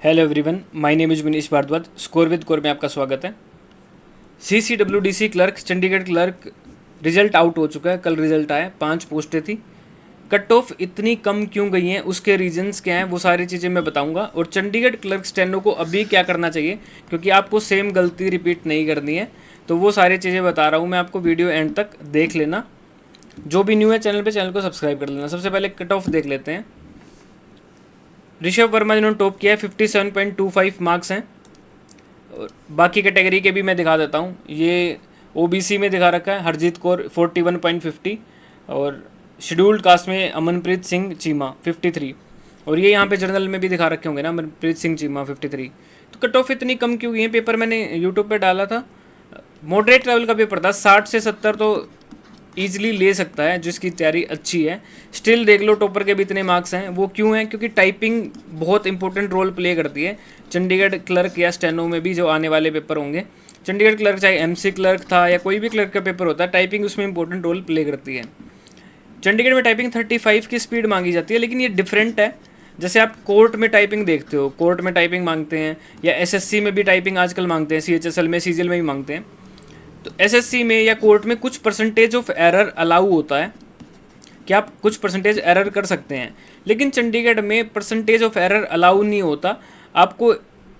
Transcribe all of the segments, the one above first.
Hello everyone, my name is Manish Bhardwaj. Score with core में आपका स्वागत है। CCWDC clerk, Chandigarh clerk result out हो चुका है। कल रिजल्ट आया, 5 पोस्टें थी। कट ऑफ इतनी कम क्यों गई हैं, उसके रीजंस क्या हैं, वो सारी चीज़ें मैं बताऊंगा। और चंडीगढ़ क्लर्क स्टेनो को अभी क्या करना चाहिए, क्योंकि आपको सेम गलती रिपीट नहीं करनी है। तो वो सारी चीज़ें बता रहा हूँ मैं आपको, वीडियो एंड तक देख लेना। जो भी न्यू है चैनल पे, चैनल को सब्सक्राइब कर लेना। सबसे पहले कट ऑफ देख लेते हैं। ऋषभ वर्मा जिन्होंने टॉप किया है, 57.25 मार्क्स हैं। और बाकी कैटेगरी के भी मैं दिखा देता हूँ। ये OBC में दिखा रखा है हरजीत कौर 41.50, और शेड्यूल्ड कास्ट में अमनप्रीत सिंह चीमा 53, और ये यहाँ पे जनरल में भी दिखा रखे होंगे ना, अमनप्रीत सिंह चीमा 53। तो कट ऑफ इतनी कम क्यों हुई है? पेपर मैंने यूट्यूब पे डाला था, मॉडरेट लेवल का पेपर था। 60 से 70 तो ईजिली ले सकता है जिसकी तैयारी अच्छी है। स्टिल देख लो टॉपर के भी इतने मार्क्स हैं। वो क्यों हैं? क्योंकि टाइपिंग बहुत इंपॉर्टेंट रोल प्ले करती है चंडीगढ़ क्लर्क या स्टेनो में भी, जो आने वाले पेपर होंगे। चंडीगढ़ क्लर्क चाहे MC क्लर्क था या कोई भी क्लर्क का पेपर होता है, टाइपिंग उसमें इंपॉर्टेंट रोल प्ले करती है। चंडीगढ़ में टाइपिंग 35 की स्पीड मांगी जाती है, लेकिन ये डिफरेंट है। जैसे आप कोर्ट में टाइपिंग देखते हो, कोर्ट में टाइपिंग मांगते हैं, या SSC में भी टाइपिंग आजकल मांगते हैं, CHSL में, CGL में भी मांगते हैं। तो SSC में या कोर्ट में कुछ परसेंटेज ऑफ एरर अलाउ होता है कि आप कुछ परसेंटेज एरर कर सकते हैं, लेकिन चंडीगढ़ में परसेंटेज ऑफ एरर अलाउ नहीं होता। आपको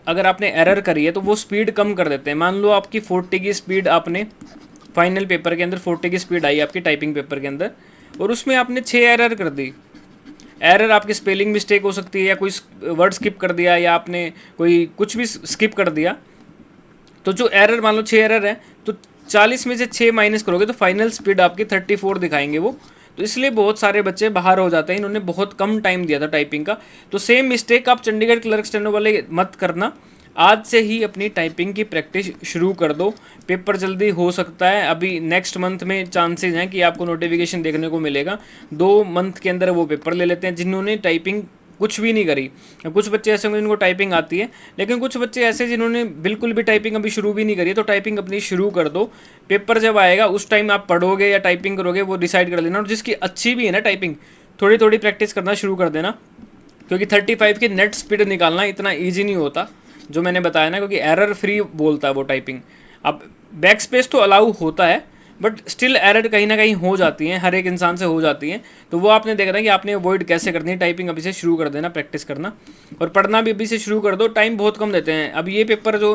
अगर आपने एरर करी है तो वो स्पीड कम कर देते हैं। मान लो आपकी 40 की स्पीड, आपने फाइनल पेपर के अंदर 40 की स्पीड आई आपकी टाइपिंग पेपर के अंदर, और उसमें आपने 6 एरर कर दी। एरर आपकी स्पेलिंग मिस्टेक हो सकती है, या कोई वर्ड स्किप कर दिया, या आपने कोई कुछ भी स्किप कर दिया। तो जो एरर, मान लो 6 एरर है, तो 40 में से 6 माइनस करोगे तो फाइनल स्पीड आपकी 34 दिखाएंगे वो। तो इसलिए बहुत सारे बच्चे बाहर हो जाते हैं। इन्होंने बहुत कम टाइम दिया था टाइपिंग का। तो सेम मिस्टेक आप चंडीगढ़ क्लर्क स्टेनो वाले मत करना। आज से ही अपनी टाइपिंग की प्रैक्टिस शुरू कर दो। पेपर जल्दी हो सकता है, अभी नेक्स्ट मंथ में चांसेस हैं कि आपको नोटिफिकेशन देखने को मिलेगा। 2 मंथ के अंदर वो पेपर ले लेते हैं जिन्होंने टाइपिंग कुछ भी नहीं करी। कुछ बच्चे ऐसे होंगे जिनको टाइपिंग आती है, लेकिन कुछ बच्चे ऐसे जिन्होंने बिल्कुल भी टाइपिंग अभी शुरू भी नहीं करी है। तो टाइपिंग अपनी शुरू कर दो। पेपर जब आएगा उस टाइम आप पढ़ोगे या टाइपिंग करोगे, वो डिसाइड कर लेना। और जिसकी अच्छी भी है ना टाइपिंग, थोड़ी थोड़ी प्रैक्टिस करना शुरू कर देना, क्योंकि 35 की नेट स्पीड निकालना इतना ईजी नहीं होता जो मैंने बताया ना, क्योंकि एरर फ्री बोलता है वो टाइपिंग। अब बैक स्पेस तो अलाउ होता है, बट स्टिल एरर कहीं ना कहीं हो जाती हैं, हर एक इंसान से हो जाती हैं। तो वो आपने देखना है कि आपने अवॉइड कैसे करनी है। टाइपिंग अभी से शुरू कर देना, प्रैक्टिस करना, और पढ़ना भी अभी से शुरू कर दो। टाइम बहुत कम देते हैं। अब ये पेपर जो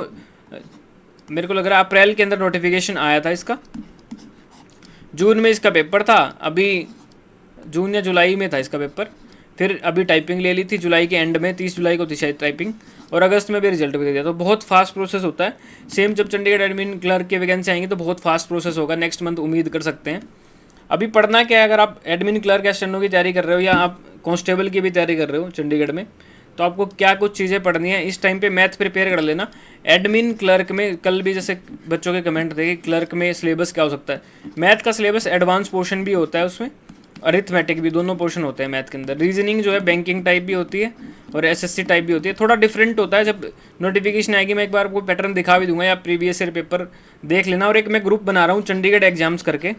मेरे को लग रहा है अप्रैल के अंदर नोटिफिकेशन आया था इसका, जून में इसका पेपर था, अभी जून या जुलाई में था इसका पेपर। फिर अभी टाइपिंग ले ली थी जुलाई के एंड में, 30 जुलाई को थी शायद टाइपिंग, और अगस्त में भी रिजल्ट भी दे दिया। तो बहुत फास्ट प्रोसेस होता है। सेम जब चंडीगढ़ एडमिन क्लर्क की वैकेंसी आएंगी तो बहुत फास्ट प्रोसेस होगा। नेक्स्ट मंथ उम्मीद कर सकते हैं। अभी पढ़ना क्या है, अगर आप एडमिन क्लर्क या स्टेनो की तैयारी कर रहे हो, या आप कांस्टेबल की भी तैयारी कर रहे हो चंडीगढ़ में, तो आपको क्या कुछ चीज़ें पढ़नी है इस टाइम पे। मैथ प्रिपेयर कर लेना। एडमिन क्लर्क में कल भी जैसे बच्चों के कमेंट थे कि क्लर्क में सिलेबस क्या हो सकता है। मैथ का सिलेबस एडवांस पोर्शन भी होता है उसमें, अरिथमेटिक भी, दोनों पोर्शन होते हैं मैथ के अंदर। रीजनिंग जो है बैंकिंग टाइप भी होती है और SSC टाइप भी होती है। थोड़ा डिफरेंट होता है। जब नोटिफिकेशन आएगी मैं एक बार आपको पैटर्न दिखा भी दूंगा, या प्रीवियस ईयर पेपर देख लेना। और एक मैं ग्रुप बना रहा हूँ चंडीगढ़ एग्जाम्स करके,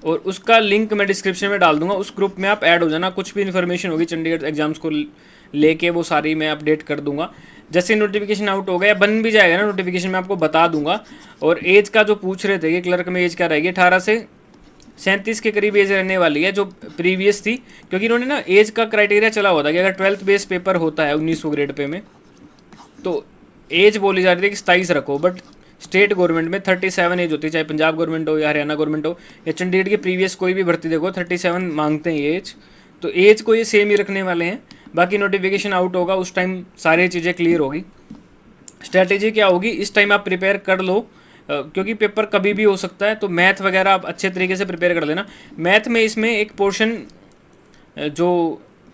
और उसका लिंक मैं डिस्क्रिप्शन में डाल दूंगा। उस ग्रुप में आप ऐड हो जाना। कुछ भी इन्फॉर्मेशन होगी चंडीगढ़ एग्जाम्स को लेके, वो सारी मैं अपडेट कर दूंगा। जैसे नोटिफिकेशन आउट हो गया, बन भी जाएगा ना नोटिफिकेशन, मैं आपको बता दूंगा। और एज का जो पूछ रहे थे कि क्लर्क में एज क्या रहेगी, 18 से 37 के करीब एज रहने वाली है, जो प्रीवियस थी। क्योंकि इन्होंने ना एज का क्राइटेरिया चला हुआ था कि अगर 12th बेस पेपर होता है 1900 ग्रेड पे में, तो एज बोली जा रही थी कि 27 रखो। बट स्टेट गवर्नमेंट में 37 एज होती है, चाहे पंजाब गवर्नमेंट हो या हरियाणा गवर्नमेंट हो या चंडीगढ़ की प्रीवियस कोई भी भर्ती देखो, 37 मांगते हैं ये एज। तो एज को ये सेम ही रखने वाले हैं। बाकी नोटिफिकेशन आउट होगा उस टाइम सारी चीज़ें क्लियर होगी। स्ट्रैटेजी क्या होगी, इस टाइम आप प्रिपेयर कर लो, क्योंकि पेपर कभी भी हो सकता है। तो मैथ वगैरह आप अच्छे तरीके से प्रिपेयर कर लेना। मैथ में इसमें एक पोर्शन जो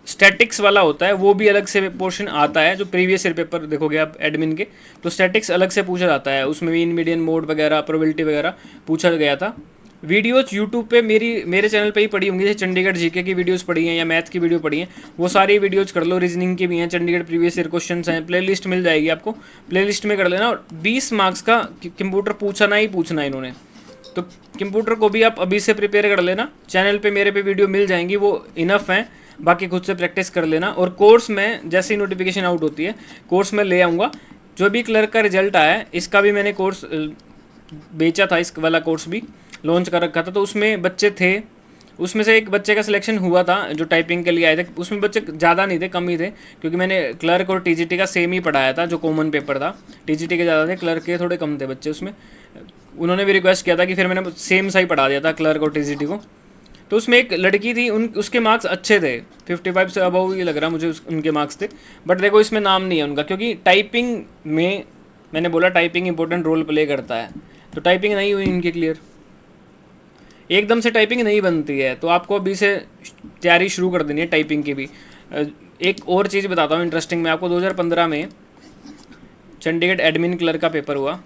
स्टैटिक्स वाला होता है, वो भी अलग से पोर्शन आता है। जो प्रीवियस ईयर पेपर देखोगे आप एडमिन के, तो स्टैटिक्स अलग से पूछा जाता है। उसमें मीन मीडियन मोड वगैरह, प्रोबेबिलिटी वगैरह पूछा गया था। वीडियोज यूट्यूब पे मेरे चैनल पे ही पड़ी होंगी। जैसे चंडीगढ़ GK की वीडियोस पड़ी हैं या मैथ की वीडियो पड़ी हैं, वो सारी वीडियोज कर लो। रीजनिंग की भी हैं, चंडीगढ़ प्रीवियस ईयर क्वेश्चन हैं, प्लेलिस्ट मिल जाएगी आपको, प्लेलिस्ट में कर लेना। और 20 मार्क्स का कंप्यूटर पूछना ही पूछना है इन्होंने। तो कंप्यूटर को भी आप अभी से प्रिपेयर कर लेना। चैनल पे मेरे पे वीडियो मिल जाएंगी, वो इनफ हैं। बाकी खुद से प्रैक्टिस कर लेना। और कोर्स में जैसे ही नोटिफिकेशन आउट होती है कोर्स में ले आऊँगा। जो भी क्लर्क का रिजल्ट आया है इसका भी मैंने कोर्स बेचा था, इस वाला कोर्स भी लॉन्च कर रखा था। तो उसमें बच्चे थे, उसमें से एक बच्चे का सिलेक्शन हुआ था जो टाइपिंग के लिए आए थे। उसमें बच्चे ज़्यादा नहीं थे, कम ही थे, क्योंकि मैंने क्लर्क और टीजीटी का सेम ही पढ़ाया था। जो कॉमन पेपर था टीजीटी के ज़्यादा थे, क्लर्क के थोड़े कम थे बच्चे उसमें। उन्होंने भी रिक्वेस्ट किया था कि फिर मैंने सेम सा ही पढ़ा दिया था क्लर्क और टीजीटी को। तो उसमें एक लड़की थी, उसके मार्क्स अच्छे थे, 55 से अबव ये लग रहा मुझे उनके मार्क्स थे। बट देखो इसमें नाम नहीं है उनका, क्योंकि टाइपिंग में मैंने बोला टाइपिंग इंपॉर्टेंट रोल प्ले करता है। तो टाइपिंग नहीं हुई इनकी क्लियर, एकदम से टाइपिंग नहीं बनती है। तो आपको अभी से तैयारी शुरू कर देनी है टाइपिंग की भी। एक और चीज़ बताता हूँ इंटरेस्टिंग में आपको। 2015 में चंडीगढ़ एडमिन क्लर्क का पेपर हुआ।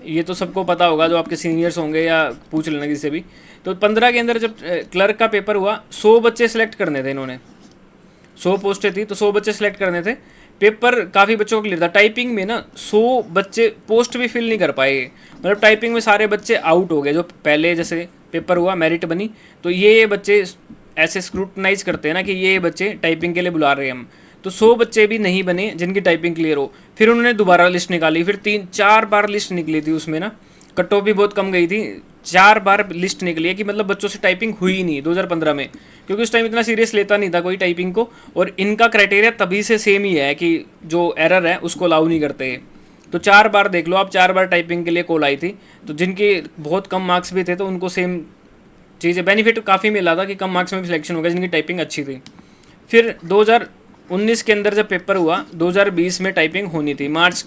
ये तो सबको पता होगा, जो आपके सीनियर्स होंगे या पूछ लेना किसी से भी। तो 15 के अंदर जब क्लर्क का पेपर हुआ, 100 बच्चे सेलेक्ट करने थे इन्होंने। 100 पोस्टें थी तो 100 बच्चे सेलेक्ट करने थे। पेपर काफ़ी बच्चों को क्लियर था। टाइपिंग में ना 100 बच्चे पोस्ट भी फिल नहीं कर पाए, मतलब टाइपिंग में सारे बच्चे आउट हो गए। जो पहले जैसे पेपर हुआ मेरिट बनी, तो ये बच्चे ऐसे स्क्रूटनाइज करते हैं ना कि ये बच्चे टाइपिंग के लिए बुला रहे हैं हम। तो 100 बच्चे भी नहीं बने जिनकी टाइपिंग क्लियर हो। फिर उन्होंने दोबारा लिस्ट निकाली, फिर 3-4 बार लिस्ट निकली थी उसमें ना, कट ऑफ भी बहुत कम गई थी। 4 बार लिस्ट निकली है कि मतलब बच्चों से टाइपिंग हुई ही नहीं 2015 में, क्योंकि उस टाइम इतना सीरियस लेता नहीं था कोई टाइपिंग को। और इनका क्राइटेरिया तभी से सेम ही है कि जो एरर है उसको अलाउ नहीं करते। तो 4 बार देख लो आप, 4 बार टाइपिंग के लिए कॉल आई थी। तो जिनके बहुत कम मार्क्स भी थे तो उनको सेम चीज़ें बेनिफिट काफ़ी मिला था कि कम मार्क्स में भी सिलेक्शन हो गया जिनकी टाइपिंग अच्छी थी। फिर 2019 के अंदर जब पेपर हुआ, 2020 में टाइपिंग होनी थी। मार्च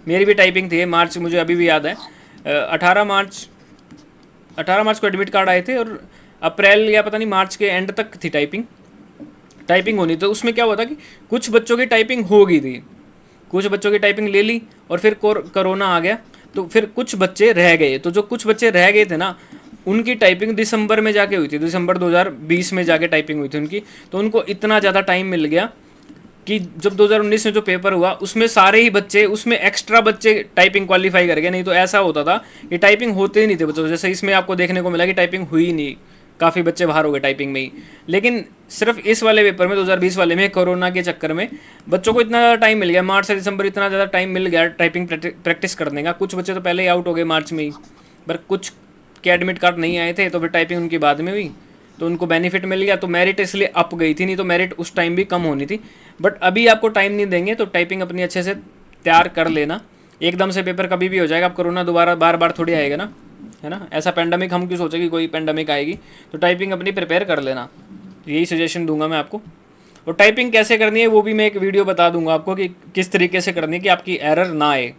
मेरी भी टाइपिंग थी, मार्च मुझे अभी भी याद है। 18 मार्च को एडमिट कार्ड आए थे और अप्रैल या पता नहीं मार्च के एंड तक थी टाइपिंग होनी। तो उसमें क्या हुआ था कि कुछ बच्चों की टाइपिंग हो गई थी, कुछ बच्चों की टाइपिंग ले ली और फिर कोरोना आ गया तो फिर कुछ बच्चे रह गए। तो जो कुछ बच्चे रह गए थे ना, उनकी टाइपिंग दिसंबर में जाके हुई थी, दिसंबर 2020 में जाके टाइपिंग हुई थी उनकी। तो उनको इतना ज़्यादा टाइम मिल गया कि जब 2019 में जो पेपर हुआ उसमें सारे ही बच्चे, उसमें एक्स्ट्रा बच्चे टाइपिंग क्वालिफाई कर गए। नहीं तो ऐसा होता था कि टाइपिंग होते ही नहीं थे बच्चों। जैसे इसमें आपको देखने को मिला कि टाइपिंग हुई ही नहीं, काफ़ी बच्चे बाहर हो गए टाइपिंग में ही। लेकिन सिर्फ इस वाले पेपर में 2020 वाले में कोरोना के चक्कर में बच्चों को इतना ज़्यादा टाइम मिल गया, मार्च से दिसंबर इतना ज़्यादा टाइम मिल गया टाइपिंग प्रैक्टिस करने का। कुछ बच्चे तो पहले ही आउट हो गए मार्च में ही, पर कुछ के एडमिट कार्ड नहीं आए थे तो फिर टाइपिंग उनकी बाद में हुई, तो उनको बेनिफिट मिल गया। तो मेरिट इसलिए अप गई थी, नहीं तो मेरिट उस टाइम भी कम होनी थी। बट अभी आपको टाइम नहीं देंगे तो टाइपिंग अपनी अच्छे से तैयार कर लेना। एकदम से पेपर कभी भी हो जाएगा। अब कोरोना दोबारा बार थोड़ी आएगा ना, है ना। ऐसा पेंडेमिक हम क्यों सोचे कि कोई पेंडेमिक आएगी। तो टाइपिंग अपनी प्रिपेयर कर लेना, यही सजेशन दूंगा मैं आपको। और टाइपिंग कैसे करनी है वो भी मैं एक वीडियो बता दूंगा आपको कि किस तरीके से करनी है कि आपकी एरर ना आए।